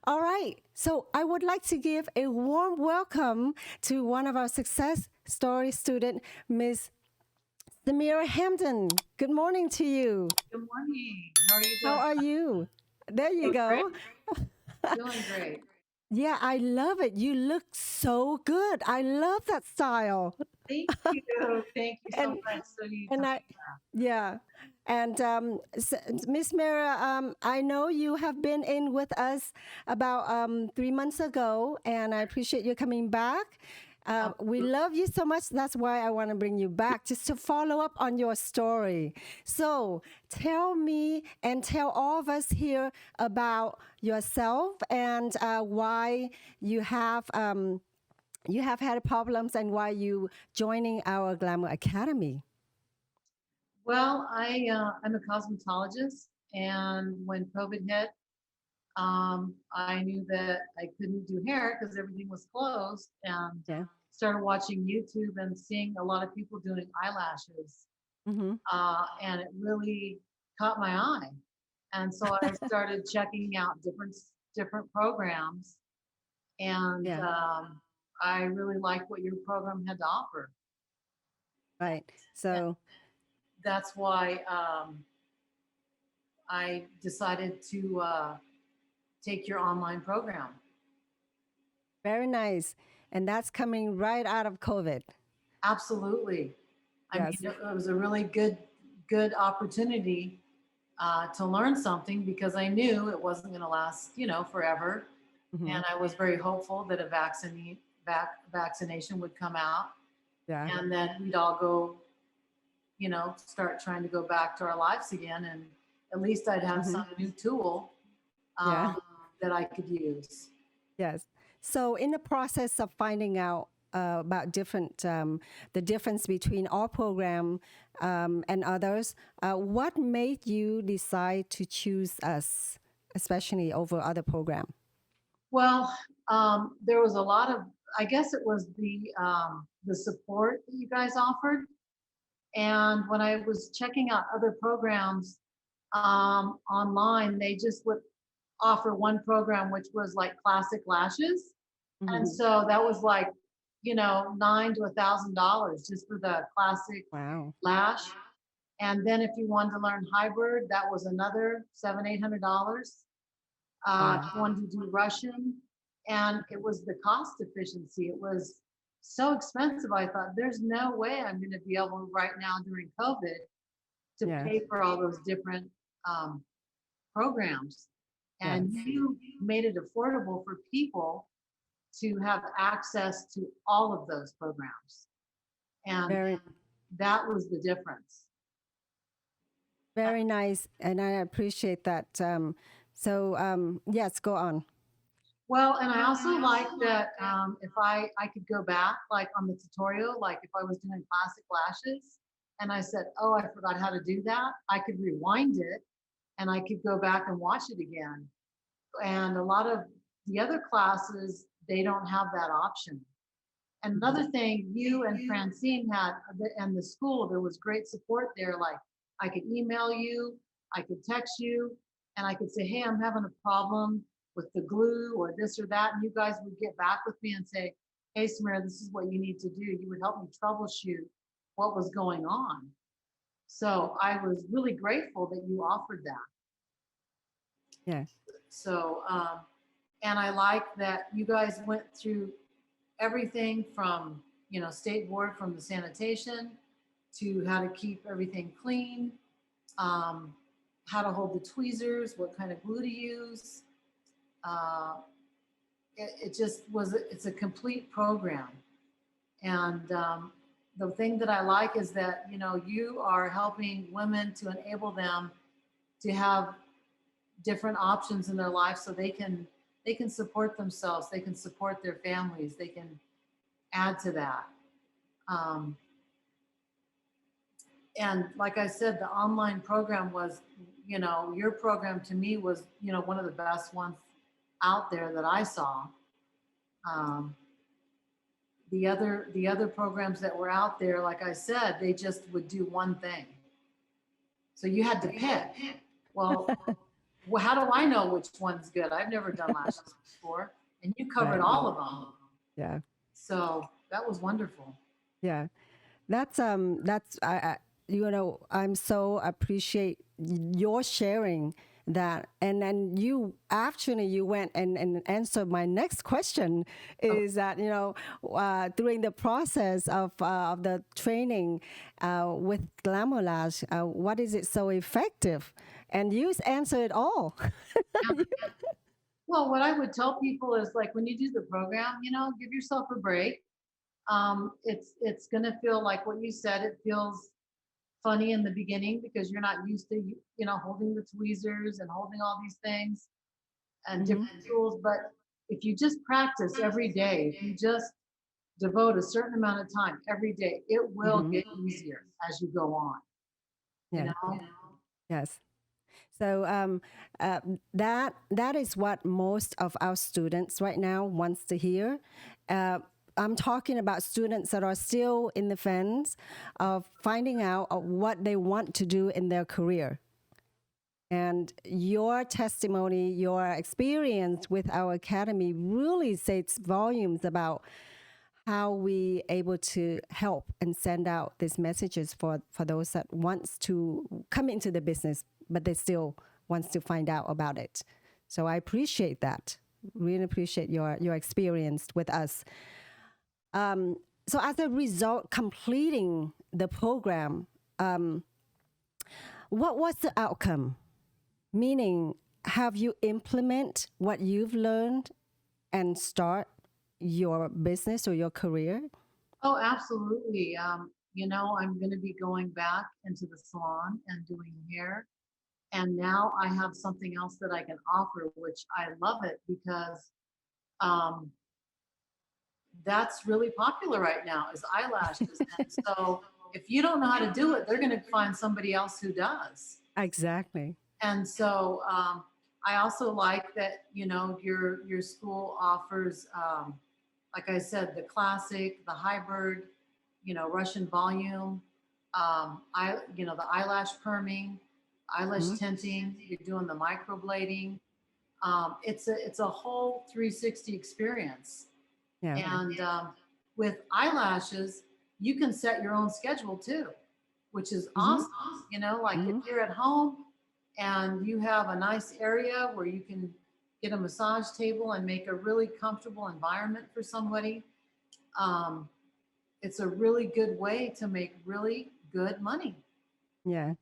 All right. So I would like to give a warm welcome to one of our success story student, Miss Samira Hamden. Good morning to you. Good morning. How are you How doing? are you? There you Doing great. go. Doing great. Yeah, I love it. You look so good. I love that style. Thank you. Thank you so And much. So you and I, yeah. And Miss Mira, I know you have been in with us about 3 months ago, and I appreciate you coming back. We absolutely. love you so much. That's why I want to bring you back, just to follow up on your story. So tell me and tell all of us here about yourself and why you have had problems and why you joining our Glamour Academy. Well, I'm a cosmetologist, and when COVID hit, I knew that I couldn't do hair because everything was closed, and Yeah. started watching YouTube and seeing a lot of people doing eyelashes, Mm-hmm. and it really caught my eye. And so I started checking out different programs, and Yeah. I really liked what your program had to offer. Right. And So that's why I decided to take your online program. very nice. And that's coming right out of COVID. Absolutely. I mean, Yes. it was a really good opportunity to learn something because I knew it wasn't going to last, forever. Mm-hmm. And I was very hopeful that a vaccination would come out, Yeah. and then we'd all go, start trying to go back to our lives again. And at least I'd have Mm-hmm. some new tool Yeah. um, that I could use. Yes. So in the process of finding out about the difference between our program and others, what made you decide to choose us, especially over other program? Well, there was a lot of, I guess it was the support that you guys offered. And when I was checking out other programs online, they just would offer one program, which was like classic lashes. Mm-hmm. And so that was like, $900 to $1,000 just for the classic Wow. lash. And then if you wanted to learn hybrid, that was another $700, $800. Wow. If you wanted to do Russian, and it was the cost efficiency. It was so expensive. I thought there's no way I'm going to be able right now during COVID to Yeah. pay for all those different um, programs. And Yes. you made it affordable for people to have access to all of those programs. And Very that was the difference. very nice, and I appreciate that. Yes, go on. Well, and I also like that if I could go back, like on the tutorial, like if I was doing classic lashes, and I said, "Oh, I forgot how to do that," I could rewind it, and I could go back and watch it again. And a lot of the other classes, they don't have that option. And another thing, you and Francine had, and the school, there was great support there. Like I could email you, I could text you, and I could say, "Hey, I'm having a problem with the glue or this or that." And you guys would get back with me and say, "Hey, Samira, this is what you need to do." You would help me troubleshoot what was going on. So I was really grateful that you offered that. Yes. So, and I like that you guys went through everything from, state board, from the sanitation to how to keep everything clean, um, how to hold the tweezers, what kind of glue to use. Uh, it just was, it's a complete program. And the thing that I like is that, you are helping women to enable them to have different options in their life so they can support themselves, they can support their families, they can add to that. Um, and like I said, the online program was, your program to me was, one of the best ones out there that I saw. Um, the other programs that were out there, like I said, they just would do one thing. So you had to pick. Well, well, how do I know which one's good? I've never done lashes before, and you covered Right. all of them. Yeah. So that was wonderful. Yeah. That's you know, I'm so appreciate your sharing that. And then you actually you went and answered my next question Oh, is that, you know, during the process of the training with Glamourlash, what is it so effective? And you answered it all. yeah. Well, what I would tell people is like when you do the program, give yourself a break. It's gonna feel like what you said. It feels funny in the beginning because you're not used to holding the tweezers and holding all these things and Hmm. different tools. But if you just practice every day, if you just devote a certain amount of time every day, it will Hmm. get easier as you go on. You Yeah. know, Yes. So uh, that is what most of our students right now wants to hear. Uh, I'm talking about students that are still in the fence of finding out what they want to do in their career. And your testimony, your experience with our academy really says volumes about how we able to help and send out these messages for those that wants to come into the business, but they still wants to find out about it. So I appreciate that. Really appreciate your experience with us. So as a result, completing the program, what was the outcome? Meaning, have you implement what you've learned and start your business or your career? oh, absolutely. I'm going to be going back into the salon and doing hair. And now I have something else that I can offer, which I love it because um, that's really popular right now is eyelashes. And so if you don't know how to do it, they're going to find somebody else who does. Exactly. And so I also like that, your school offers, like I said, the classic, the hybrid, Russian volume, the eyelash perming, eyelash Mhm. tinting. You're doing the microblading. It's a whole 360 experience. Yeah. And with eyelashes, you can set your own schedule too, which is Mm-hmm. awesome. Like if Mm-hmm. you're at home and you have a nice area where you can get a massage table and make a really comfortable environment for somebody, um, it's a really good way to make really good money. Yeah.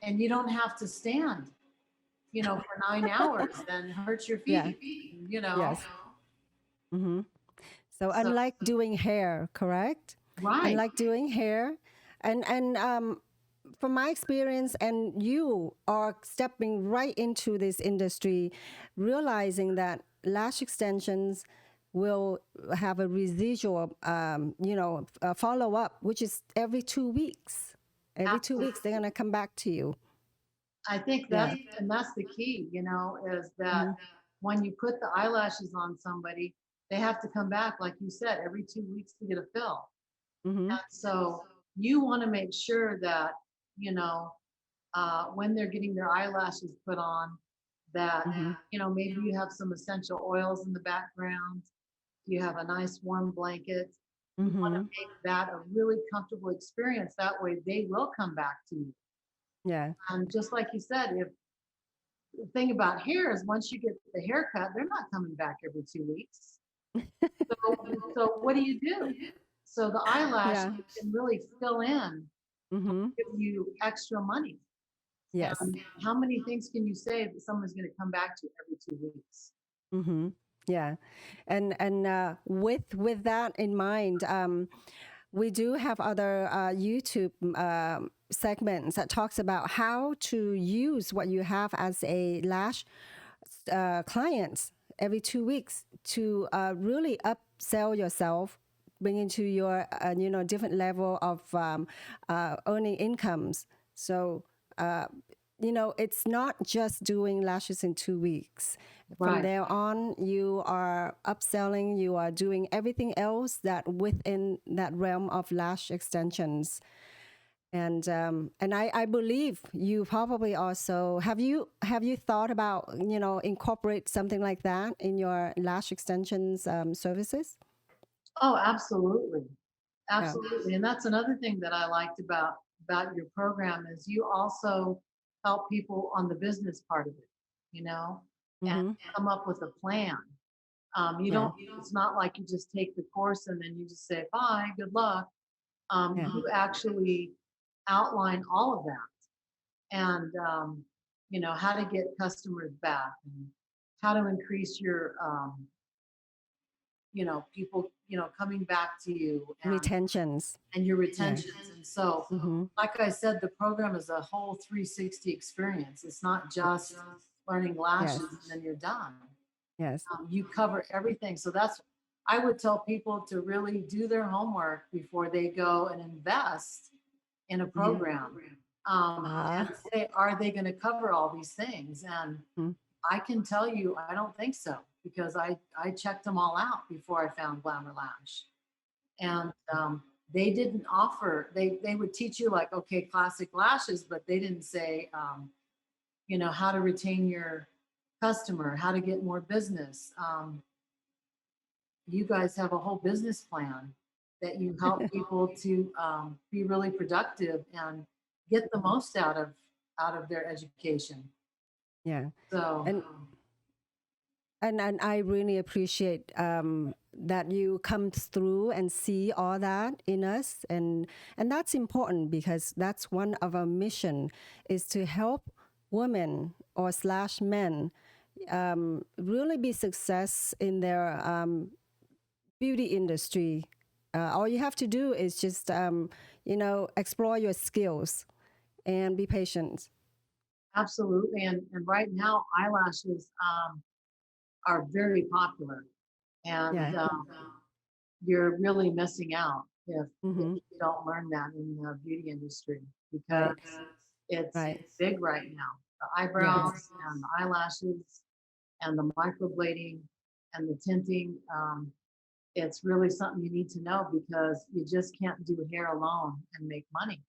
And you don't have to stand, for 9 hours and hurt your Yeah. feet. Yes. Mm-hmm. So So, unlike doing hair, correct? right. Unlike doing hair, and from my experience, and you are stepping right into this industry, realizing that lash extensions will have a residual, follow up, which is every 2 weeks. Every two Absolutely. weeks, they're gonna come back to you. I think Yeah. that's the key, is that Mm-hmm. when you put the eyelashes on somebody, they have to come back, like you said, every 2 weeks to get a fill. Mm-hmm. And so you want to make sure that, you know, when they're getting their eyelashes put on, that, Mm-hmm. maybe you have some essential oils in the background, you have a nice warm blanket. You want to Mm-hmm. make that a really comfortable experience. That way they will come back to you. Yeah. And just like you said, if the thing about hair is once you get the haircut, they're not coming back every 2 weeks. So what do you do? So the eyelash Yeah. can really fill in, Mm-hmm. give you extra money. Yes. And how many things can you say that someone's going to come back to every 2 weeks? Mm-hmm. Yeah, and with that in mind, we do have other YouTube segments that talks about how to use what you have as a lash client every 2 weeks to really upsell yourself, bring into your different level of earning incomes. So. It's not just doing lashes in 2 weeks. From Right. there on, you are upselling, you are doing everything else that within that realm of lash extensions. And I believe you probably also have you thought about incorporate something like that in your lash extensions services? Oh, absolutely. Yeah. Absolutely. And that's another thing that I liked about your program is you also help people on the business part of it, you know, and Mm-hmm. come up with a plan. You Yeah. don't, it's not like you just take the course and then you just say, bye, good luck. Yeah. You actually outline all of that and, how to get customers back and how to increase your, people, coming back to you Retentions. and your Yeah. retentions. And so, Mm-hmm. like I said, the program is a whole 360 experience. It's not just learning lashes Yes. and then you're done. Yes. You cover everything. So that's, I would tell people to really do their homework before they go and invest in a Mm-hmm. program. Ah. And say, are they going to cover all these things? And Mm. I can tell you, I don't think so because I checked them all out before I found Glamourlash. And they didn't offer, they would teach you like, okay, classic lashes, but they didn't say, how to retain your customer, how to get more business. You guys have a whole business plan that you help people to be really productive and get the most out of their education. Yeah. So And and I really appreciate that you come through and see all that in us, and that's important because that's one of our mission is to help women or slash men really be success in their beauty industry. All you have to do is just explore your skills and be patient. absolutely, and right now eyelashes are very popular, and Yeah. you're really missing out if Mm-hmm. you don't learn that in the beauty industry because Right. it's Right. big right now. The Yes. eyebrows and the eyelashes and the microblading and the tinting. It's really something you need to know because you just can't do hair alone and make money.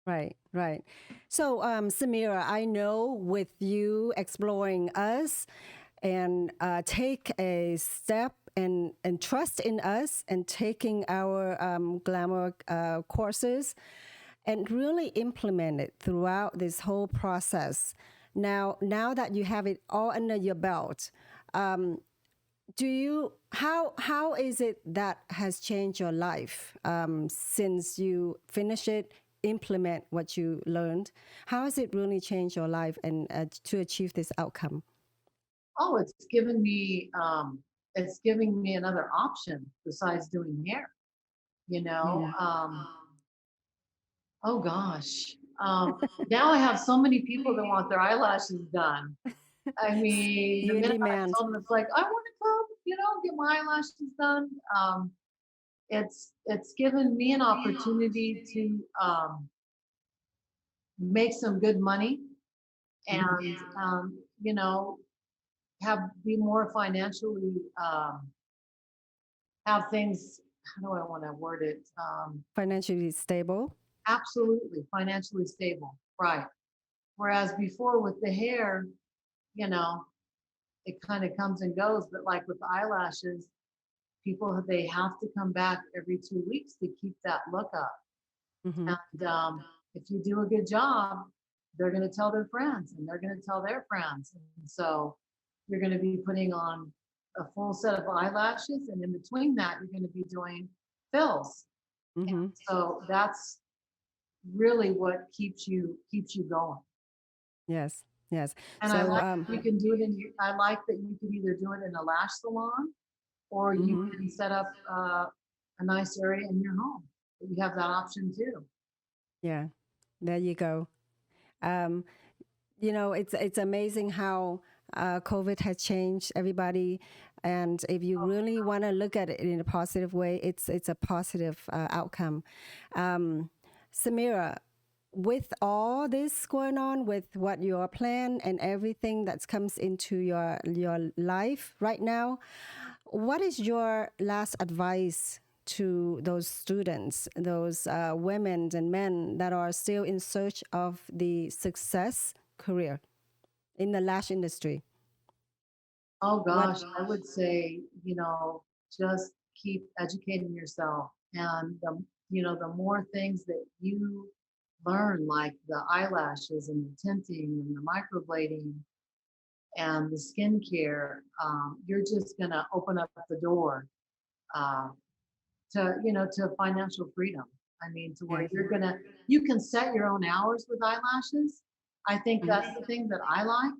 Right, right. So, Samira, I know with you exploring us and take a step and trust in us and taking our glamour courses and really implement it throughout this whole process. Now that you have it all under your belt, do you how is it that has changed your life since you finish it, implement what you learned? How has it really changed your life and to achieve this outcome? Oh, it's giving me another option besides doing hair, you know. Mm. Oh gosh. Now I have so many people that want their eyelashes done. I mean, the You in minute I demand. told them it's like, I want to come, get my eyelashes done. It's given me an opportunity to make some good money Mm. and have be more financially have things. How do I want to word it? Financially stable. Absolutely financially stable, right? Whereas before with the hair, you know, it kind of comes and goes. But like with eyelashes, people they have to come back every 2 weeks to keep that look up. Mm-hmm. And if you do a good job, they're going to tell their friends and they're going to tell their friends. And so you're going to be putting on a full set of eyelashes. And in between that, you're going to be doing fills. And Mm-hmm. so that's really what keeps you going. Yes. Yes. And I So like you can do it I like that you can either do it in a lash salon or you mm-hmm. can set up a nice area in your home. You have that option too. Yeah. There you go. Um, it's amazing how COVID has changed everybody, and if you really want to look at it in a positive way, it's a positive outcome. Um, Samira, with all this going on, with what your plan and everything that comes into your life right now, what is your last advice to those students, those women and men that are still in search of the success career in the lash industry? Oh What? gosh, I would say, just keep educating yourself. And the more things that you learn, like the eyelashes and the tinting and the microblading and the skincare, you're just gonna open up the door uh, to financial freedom. I mean, to where Yes. you can set your own hours with eyelashes. I think that's the thing that I like.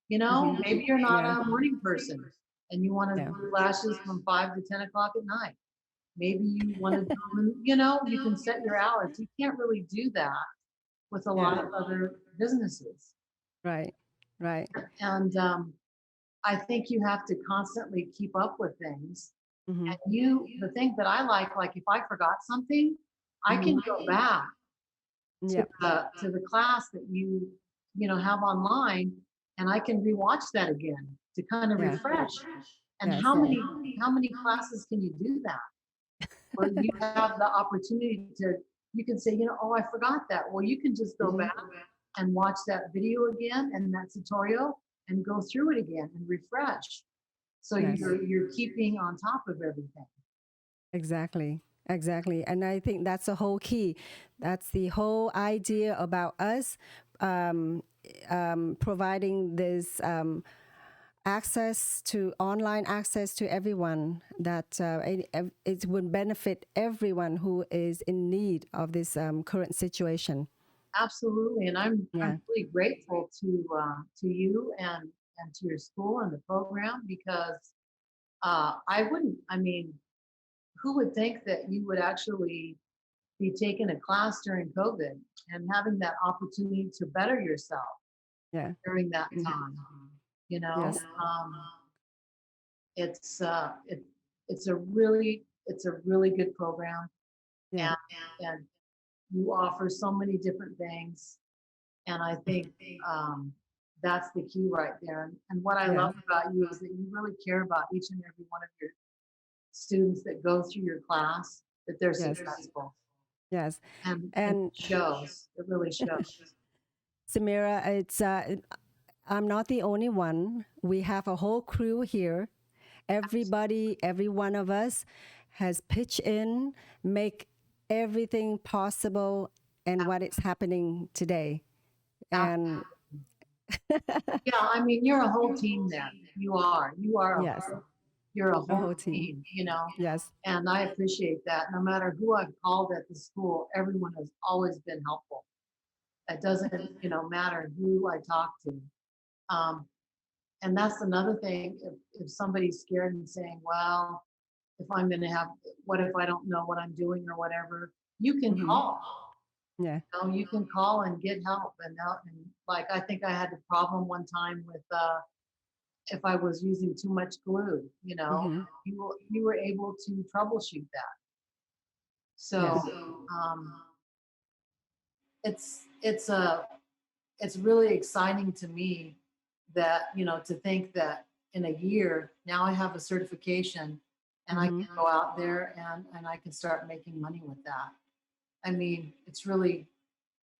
Maybe you're not Yeah. a morning person and you want to Yeah. do lashes from 5 to 10 o'clock at night. Maybe you want to do them, you can set your hours. You can't really do that with a lot Yeah. of other businesses. Right. Right. And I think you have to constantly keep up with things. Mm-hmm. And the thing that I like if I forgot something, I Mm-hmm. can go back to Yep. the class that have online, and I can rewatch that again to kind of Yeah. refresh. And Yes. how many classes can you do that? Where you have the opportunity you can say, oh, I forgot that. Well, you can just go Mm-hmm. back and watch that video again and that tutorial and go through it again and refresh. So Yes. you're keeping on top of everything. Exactly. Exactly. And I think that's the whole key. That's the whole idea about us um, providing this online access to everyone, that it would benefit everyone who is in need of this current situation. Absolutely, and I'm Yeah. really grateful to you and to your school and the program, because I wouldn't. I mean, who would think that you would actually be taking a class during COVID and having that opportunity to better yourself Yeah. during that Mhm. time? You know, Yes. um, it's it's a really good program, Yeah. and and you offer so many different things. And I think that's the key right there. And what I Yeah. love about you is that you really care about each and every one of your students that go through your class, that they're Yes. successful. Yes. And it And shows. It really shows. Samira, I'm not the only one. We have a whole crew here. Everybody, every one of us has pitched in, make everything possible and what is happening today. And Yeah, I mean, you're a whole team there. You are. yes, You're a a whole whole team. team. Yes. And I appreciate that. No matter who I've called at the school, everyone has always been helpful. It doesn't matter who I talk to. Um, and that's another thing. If somebody's scared and saying, well, if I'm going to what if I don't know what I'm doing or whatever, you can Hmm. call. Yeah. You can call and get help. And like, I think I had the problem one time with if I was using too much glue, Hmm. you were able to troubleshoot that. Yes. So um, it's it's really exciting to me that to think that in a year now I have a certification and I Hmm. can go out there and I can start making money with that. I mean, it's really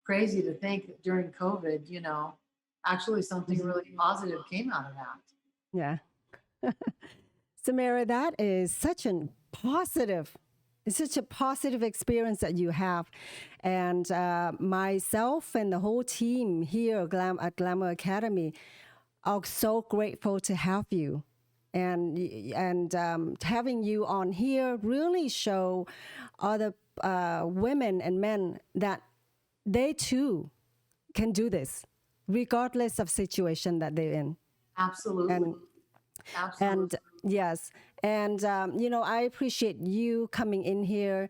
crazy to think that during COVID, actually something really positive came out of that. Yeah. Samira, that is it's such a positive experience that you have. And myself and the whole team here at Glamour Academy are so grateful to have you. And having you on here really show other women and men that they too can do this, regardless of situation that they're in. Absolutely. And Absolutely. and yes, and I appreciate you coming in here.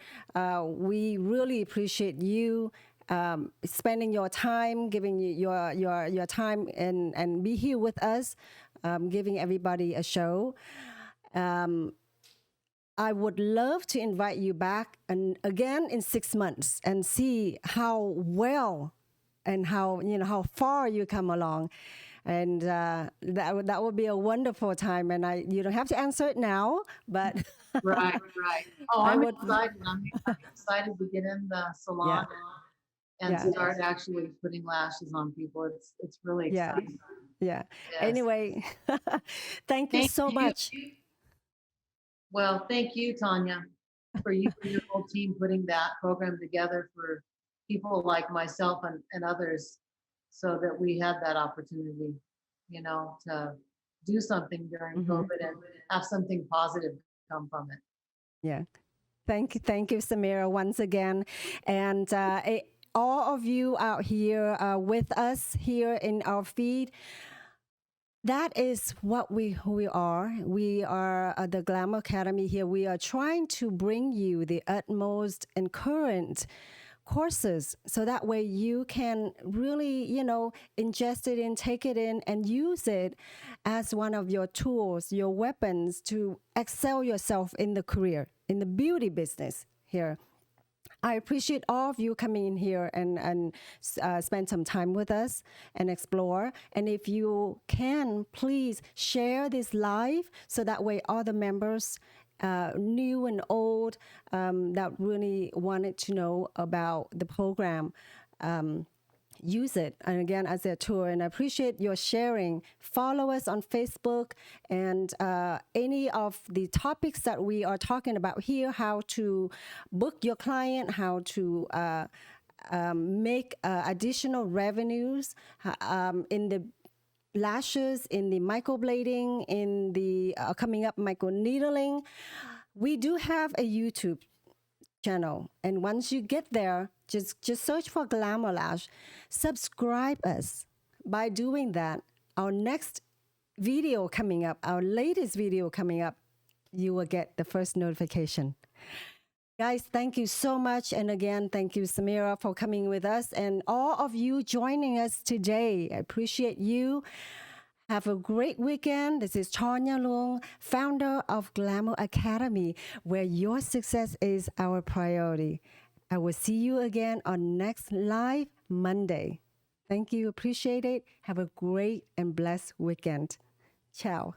We really appreciate you spending your time, giving you your time and be here with us, giving everybody a show. Um, I would love to invite you back and again in 6 months and see how well and how far you come along. and that would be a wonderful time. And you don't have to answer it now, but Right, right. Oh, I I'm would, excited. I'm excited to get in the yeah, salon and yeah, start actually putting lashes on people. It's really yeah, exciting. yeah. Yes. Anyway, thank you Thank so you. much. Well, thank you, Tanya, for you and your whole team putting that program together for people like myself and others so that we had that opportunity, to do something during Hmm. COVID and have something positive come from it. Yeah. Thank you, Samira, once again. And all of you out here with us here in our feed, that is what who we are. We are the Glamour Academy here. We are trying to bring you the utmost and current courses so that way you can really, ingest it in, take it in, and use it as one of your tools, your weapons to excel yourself in the career, in the beauty business here. I appreciate all of you coming in here and spend some time with us and explore. And if you can, please share this live so that way all the members, new and old, that really wanted to know about the program, use it. And again, as a tool, and I appreciate your sharing. Follow us on Facebook and any of the topics that we are talking about here, how to book your client, how to make additional revenues in the lashes, in the microblading, in the coming up micro needling. We do have a YouTube channel, and once you get there, just search for Glamourlash, subscribe us. By doing that, our next video coming up, our latest video coming up, you will get the first notification. Guys, thank you so much. And again, thank you, Samira, for coming with us and all of you joining us today. I appreciate you. Have a great weekend. This is Tanya Lung, founder of Glamour Academy, where your success is our priority. I will see you again on next live Monday. Thank you. Appreciate it. Have a great and blessed weekend. Ciao.